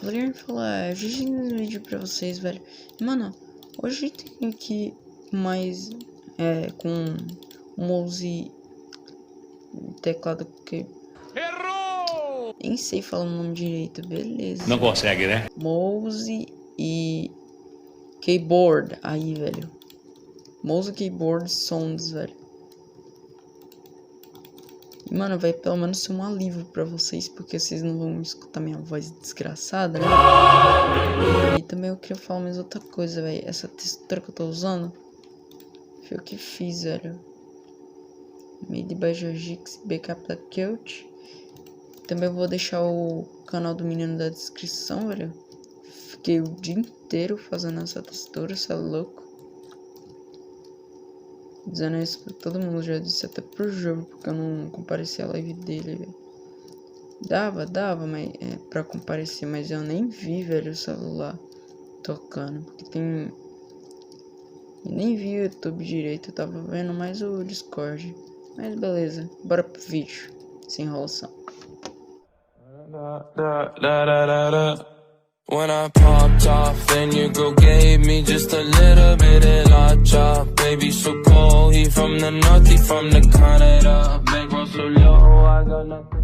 Vou falar, vídeo no vídeo pra vocês, velho. Mano, hoje tem aqui mais com mouse teclado que Errou! nem sei falar o nome direito, beleza. Não consegue, né? Mouse e keyboard aí, velho. Mouse, keyboard, sounds, velho. E, mano, vai pelo menos ser um alívio pra vocês, porque vocês não vão escutar minha voz desgraçada, né? E também eu queria falar mais outra coisa, velho. Essa textura que eu tô usando foi eu que fiz, velho. Made by Jojix, Backup da Cute. Também vou deixar o canal do menino da descrição, velho. Fiquei o dia inteiro fazendo essa textura, cê é louco. Dizendo isso pra todo mundo, já disse até pro jogo, porque eu não compareci a live dele, velho. Dava, mas pra comparecer, mas eu nem vi, velho, o celular tocando, porque tem... Eu nem vi o YouTube direito, eu tava vendo mais o Discord. Mas beleza, bora pro vídeo, sem enrolação. When I popped off, then your girl gave me just a little bit of la chop. Baby, so cold, he from the north, he from the Canada. Bankroll so low, I got nothing.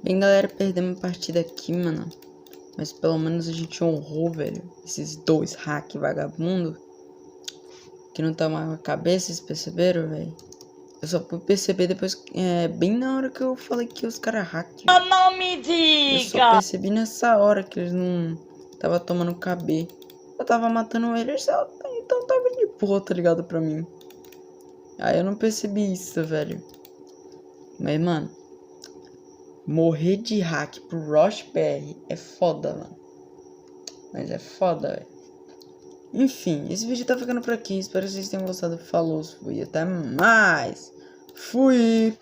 Bem, galera, perdemos a partida aqui, mano. Mas pelo menos a gente honrou, velho. Esses dois hack vagabundo. Que não tá mais com a cabeça, vocês perceberam, velho? Eu só fui perceber depois, bem na hora que eu falei que os caras hack. Não me diga! Eu só percebi nessa hora que eles não tava tomando KB. Eu tava matando eles, então tava de boa, tá ligado, pra mim. Aí eu não percebi isso, velho. Mas, mano, morrer de hack pro Roche BR é foda, mano. Mas é foda, velho. Enfim, esse vídeo tá ficando por aqui. Espero que vocês tenham gostado. Falou, fui, até mais. Fui!